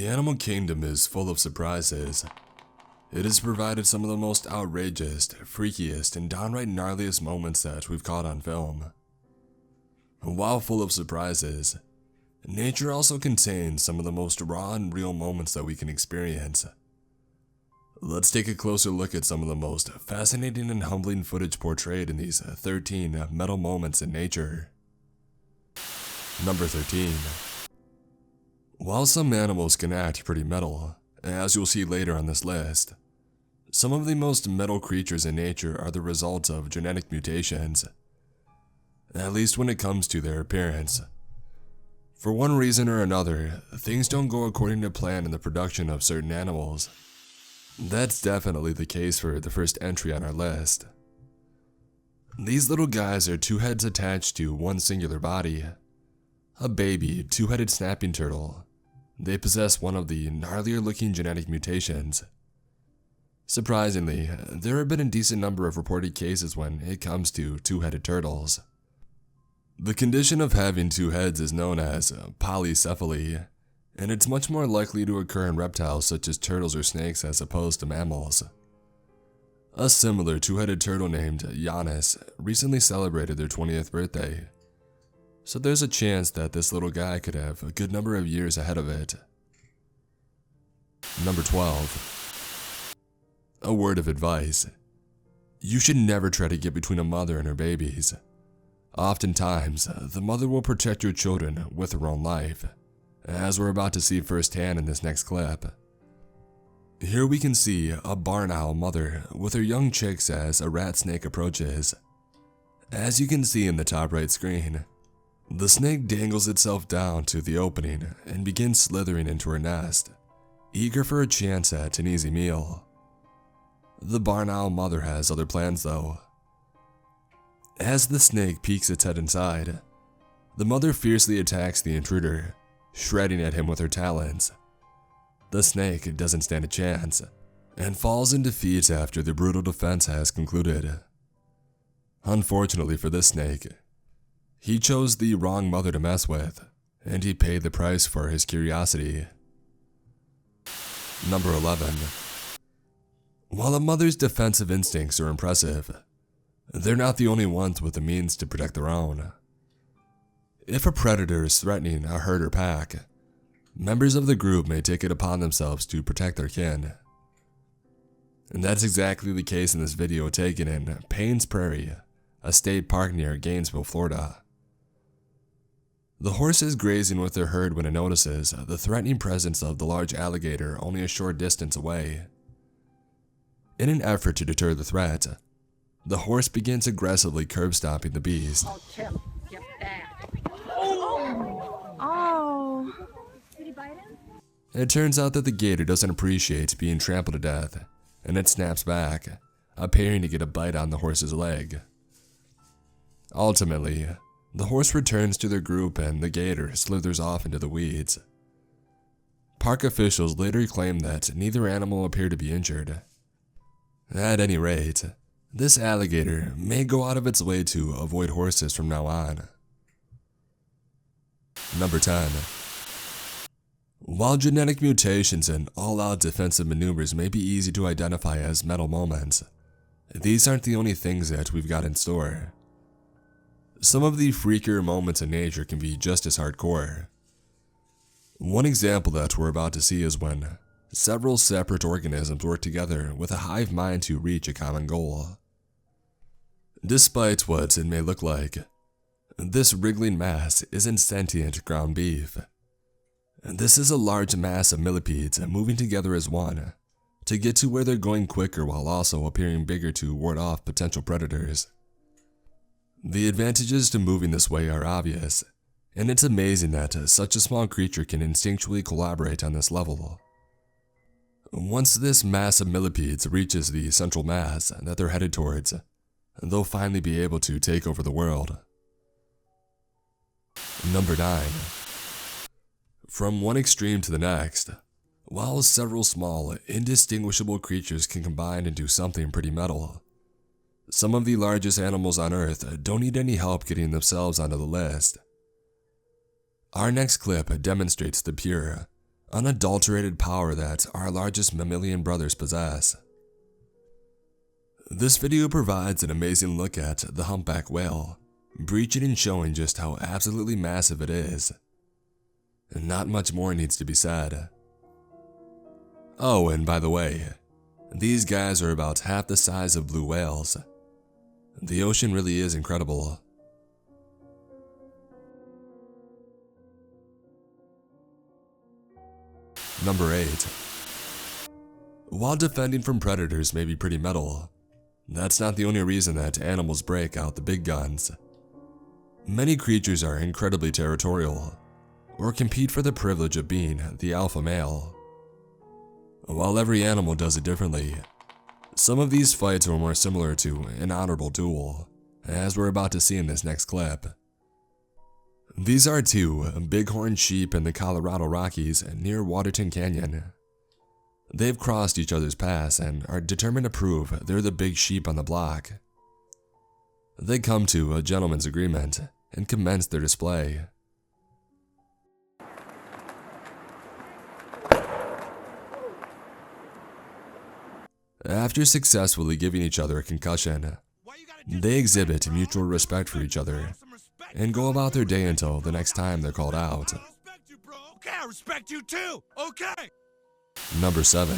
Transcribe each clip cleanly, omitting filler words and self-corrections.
The animal kingdom is full of surprises. It has provided some of the most outrageous, freakiest, and downright gnarliest moments that we've caught on film. While full of surprises, nature also contains some of the most raw and real moments that we can experience. Let's take a closer look at some of the most fascinating and humbling footage portrayed in these 13 metal moments in nature. Number 13. While some animals can act pretty metal, as you'll see later on this list, some of the most metal creatures in nature are the result of genetic mutations, at least when it comes to their appearance. For one reason or another, things don't go according to plan in the production of certain animals. That's definitely the case for the first entry on our list. These little guys are two heads attached to one singular body. A baby, two-headed snapping turtle. They possess one of the gnarlier looking genetic mutations. Surprisingly, there have been a decent number of reported cases when it comes to two-headed turtles. The condition of having two heads is known as polycephaly, and it's much more likely to occur in reptiles such as turtles or snakes as opposed to mammals. A similar two-headed turtle named Giannis recently celebrated their 20th birthday, so there's a chance that this little guy could have a good number of years ahead of it. Number 12. A word of advice. You should never try to get between a mother and her babies. Oftentimes, the mother will protect your children with her own life, as we're about to see firsthand in this next clip. Here we can see a barn owl mother with her young chicks as a rat snake approaches. As you can see in the top right screen, the snake dangles itself down to the opening and begins slithering into her nest, eager for a chance at an easy meal. The barn owl mother has other plans though. As the snake peeks its head inside, the mother fiercely attacks the intruder, shredding at him with her talons. The snake doesn't stand a chance and falls in defeat after the brutal defense has concluded. Unfortunately for this snake, he chose the wrong mother to mess with, and he paid the price for his curiosity. Number 11. While a mother's defensive instincts are impressive, they're not the only ones with the means to protect their own. If a predator is threatening a herd or pack, members of the group may take it upon themselves to protect their kin. And that's exactly the case in this video taken in Payne's Prairie, a state park near Gainesville, Florida. The horse is grazing with their herd when it notices the threatening presence of the large alligator only a short distance away. In an effort to deter the threat, the horse begins aggressively curb-stomping the beast. Oh, Tim, get back. Oh. Did he bite him? It turns out that the gator doesn't appreciate being trampled to death, and it snaps back, appearing to get a bite on the horse's leg. Ultimately, the horse returns to their group and the gator slithers off into the weeds. Park officials later claim that neither animal appeared to be injured. At any rate, this alligator may go out of its way to avoid horses from now on. Number 10. While genetic mutations and all-out defensive maneuvers may be easy to identify as metal moments, these aren't the only things that we've got in store. Some of the freakier moments in nature can be just as hardcore. One example that we're about to see is when several separate organisms work together with a hive mind to reach a common goal. Despite what it may look like, this wriggling mass isn't sentient ground beef. This is a large mass of millipedes moving together as one to get to where they're going quicker while also appearing bigger to ward off potential predators. The advantages to moving this way are obvious, and it's amazing that such a small creature can instinctually collaborate on this level. Once this mass of millipedes reaches the central mass that they're headed towards, they'll finally be able to take over the world. Number 9. From one extreme to the next, while several small, indistinguishable creatures can combine into something pretty metal, some of the largest animals on Earth don't need any help getting themselves onto the list. Our next clip demonstrates the pure, unadulterated power that our largest mammalian brothers possess. This video provides an amazing look at the humpback whale, breaching and showing just how absolutely massive it is. And not much more needs to be said. Oh, and by the way, these guys are about half the size of blue whales. The ocean really is incredible. Number 8. While defending from predators may be pretty metal, that's not the only reason that animals break out the big guns. Many creatures are incredibly territorial, or compete for the privilege of being the alpha male. While every animal does it differently, some of these fights are more similar to an honorable duel, as we're about to see in this next clip. These are two bighorn sheep in the Colorado Rockies near Waterton Canyon. They've crossed each other's paths and are determined to prove they're the big sheep on the block. They come to a gentleman's agreement and commence their display. After successfully giving each other a concussion, they exhibit mutual respect for each other and go about their day until the next time they're called out. Okay, I respect you too. Okay. Number 7.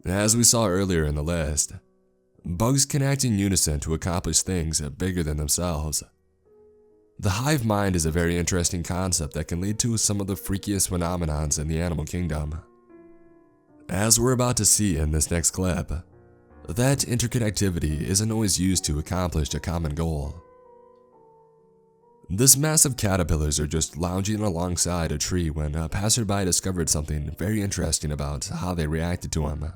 As we saw earlier in the list, bugs can act in unison to accomplish things bigger than themselves. The hive mind is a very interesting concept that can lead to some of the freakiest phenomenons in the animal kingdom. As we're about to see in this next clip, that interconnectivity isn't always used to accomplish a common goal. This mass of caterpillars are just lounging alongside a tree when a passerby discovered something very interesting about how they reacted to him.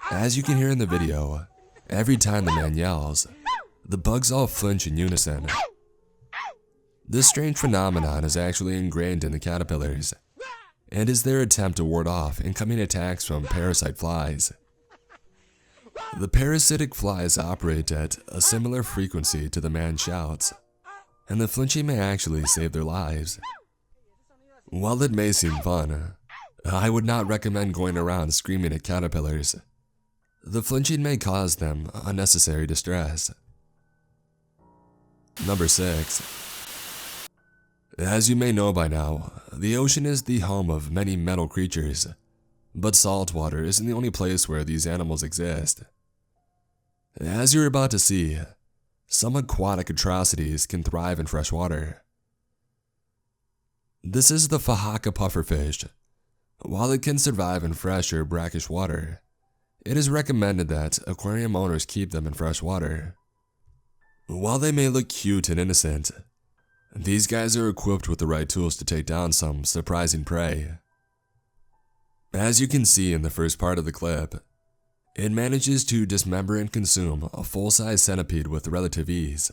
As you can hear in the video, every time the man yells, the bugs all flinch in unison. This strange phenomenon is actually ingrained in the caterpillars, and is their attempt to ward off incoming attacks from parasite flies. The parasitic flies operate at a similar frequency to the man's shouts, and the flinching may actually save their lives. While it may seem fun, I would not recommend going around screaming at caterpillars. The flinching may cause them unnecessary distress. Number 6. As you may know by now, the ocean is the home of many metal creatures, but saltwater isn't the only place where these animals exist. As you're about to see, some aquatic atrocities can thrive in fresh water. This is the Faux Hawk pufferfish. While it can survive in fresh or brackish water, it is recommended that aquarium owners keep them in fresh water. While they may look cute and innocent, these guys are equipped with the right tools to take down some surprising prey. As you can see in the first part of the clip, it manages to dismember and consume a full-size centipede with relative ease.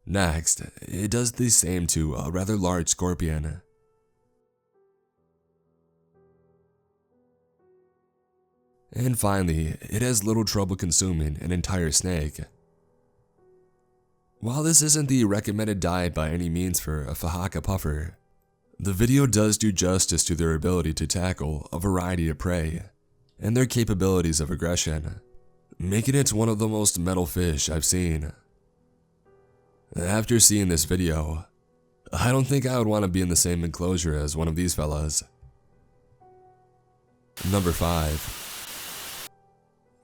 Next, it does the same to a rather large scorpion. And finally, it has little trouble consuming an entire snake. While this isn't the recommended diet by any means for a Faux Hawk puffer, the video does do justice to their ability to tackle a variety of prey and their capabilities of aggression, making it one of the most metal fish I've seen. After seeing this video, I don't think I would want to be in the same enclosure as one of these fellas. Number 5.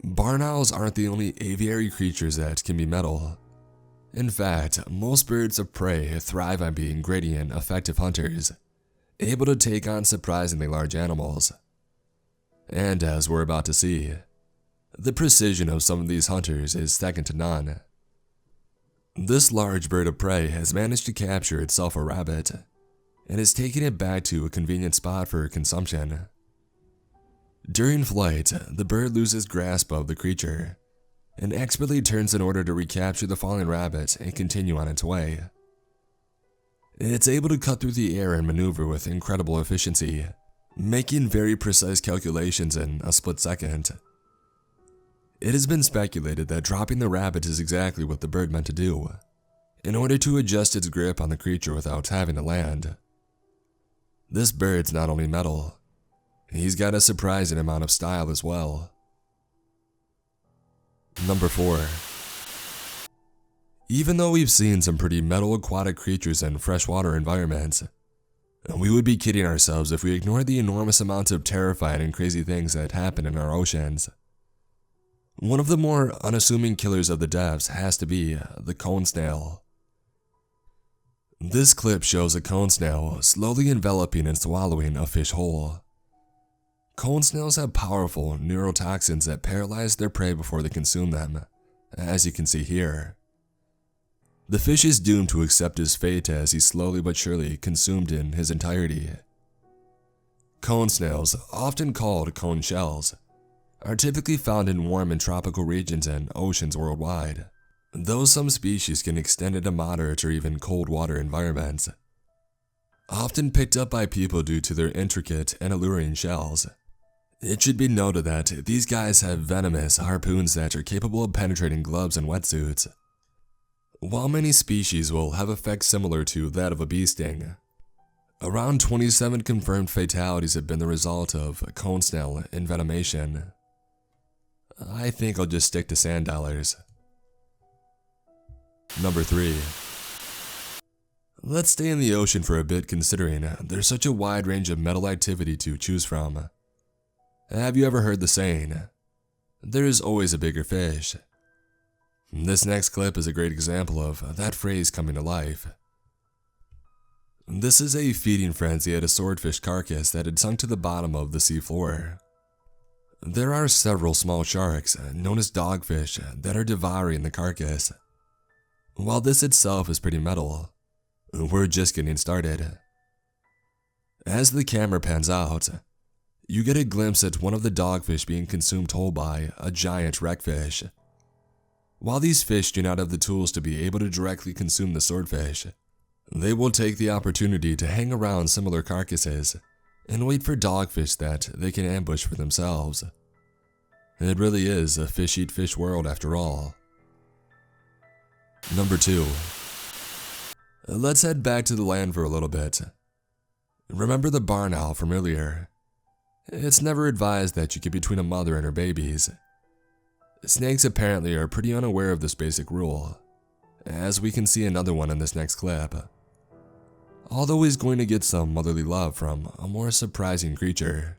Barn owls aren't the only aviary creatures that can be metal. In fact, most birds of prey thrive on being gradient effective hunters, able to take on surprisingly large animals. And as we're about to see, the precision of some of these hunters is second to none. This large bird of prey has managed to capture itself a rabbit, and is taking it back to a convenient spot for consumption. During flight, the bird loses grasp of the creature, and expertly turns in order to recapture the falling rabbit and continue on its way. It's able to cut through the air and maneuver with incredible efficiency, making very precise calculations in a split second. It has been speculated that dropping the rabbit is exactly what the bird meant to do, in order to adjust its grip on the creature without having to land. This bird's not only metal, he's got a surprising amount of style as well. Number 4. Even though we've seen some pretty metal aquatic creatures in freshwater environments, we would be kidding ourselves if we ignored the enormous amounts of terrifying and crazy things that happen in our oceans. One of the more unassuming killers of the depths has to be the cone snail. This clip shows a cone snail slowly enveloping and swallowing a fish whole. Cone snails have powerful neurotoxins that paralyze their prey before they consume them, as you can see here. The fish is doomed to accept his fate as he's slowly but surely consumed in his entirety. Cone snails, often called cone shells, are typically found in warm and tropical regions and oceans worldwide, though some species can extend into moderate or even cold water environments. Often picked up by people due to their intricate and alluring shells, it should be noted that these guys have venomous harpoons that are capable of penetrating gloves and wetsuits. While many species will have effects similar to that of a bee sting, around 27 confirmed fatalities have been the result of cone snail envenomation. I think I'll just stick to sand dollars. Number 3. Let's stay in the ocean for a bit considering there's such a wide range of metal activity to choose from. Have you ever heard the saying, "There is always a bigger fish"? This next clip is a great example of that phrase coming to life. This is a feeding frenzy at a swordfish carcass that had sunk to the bottom of the sea floor. There are several small sharks, known as dogfish, that are devouring the carcass. While this itself is pretty metal, we're just getting started. As the camera pans out, you get a glimpse at one of the dogfish being consumed whole by a giant wreckfish. While these fish do not have the tools to be able to directly consume the swordfish, they will take the opportunity to hang around similar carcasses and wait for dogfish that they can ambush for themselves. It really is a fish-eat-fish world after all. Number 2. Let's head back to the land for a little bit. Remember the barn owl from earlier? It's never advised that you get between a mother and her babies. Snakes apparently are pretty unaware of this basic rule, as we can see another one in this next clip. Although he's going to get some motherly love from a more surprising creature.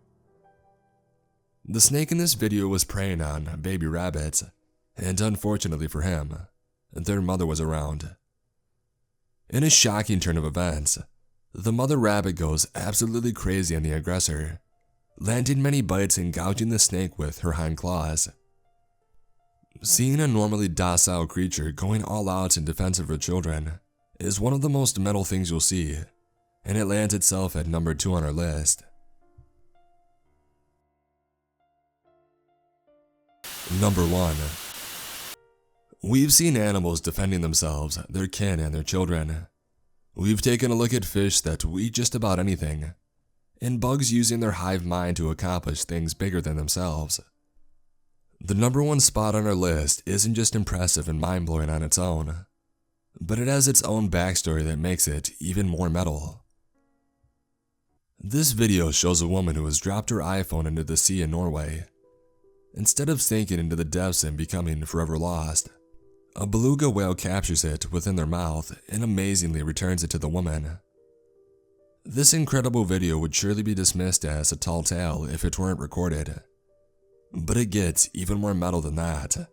The snake in this video was preying on baby rabbits, and unfortunately for him, their mother was around. In a shocking turn of events, the mother rabbit goes absolutely crazy on the aggressor, landing many bites and gouging the snake with her hind claws. Seeing a normally docile creature going all out in defense of her children is one of the most metal things you'll see, and it lands itself at number 2 on our list. Number 1. We've seen animals defending themselves, their kin, and their children. We've taken a look at fish that will eat just about anything, and bugs using their hive mind to accomplish things bigger than themselves. The number 1 spot on our list isn't just impressive and mind-blowing on its own, but it has its own backstory that makes it even more metal. This video shows a woman who has dropped her iPhone into the sea in Norway. Instead of sinking into the depths and becoming forever lost, a beluga whale captures it within their mouth and amazingly returns it to the woman. This incredible video would surely be dismissed as a tall tale if it weren't recorded. But it gets even more metal than that.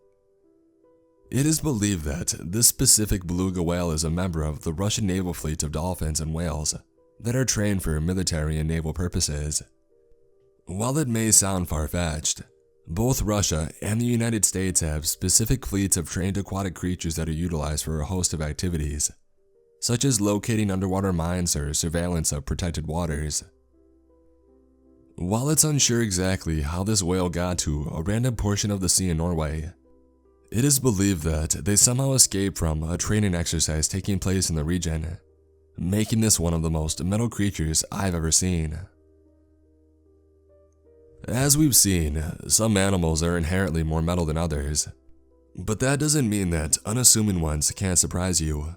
It is believed that this specific beluga whale is a member of the Russian naval fleet of dolphins and whales that are trained for military and naval purposes. While it may sound far-fetched, both Russia and the United States have specific fleets of trained aquatic creatures that are utilized for a host of activities, such as locating underwater mines or surveillance of protected waters. While it's unsure exactly how this whale got to a random portion of the sea in Norway, it is believed that they somehow escaped from a training exercise taking place in the region, making this one of the most metal creatures I've ever seen. As we've seen, some animals are inherently more metal than others, but that doesn't mean that unassuming ones can't surprise you.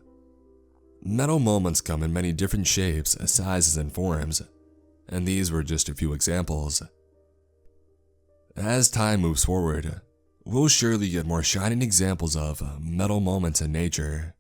Metal moments come in many different shapes, sizes, and forms, and these were just a few examples. As time moves forward, we'll surely get more shining examples of metal moments in nature.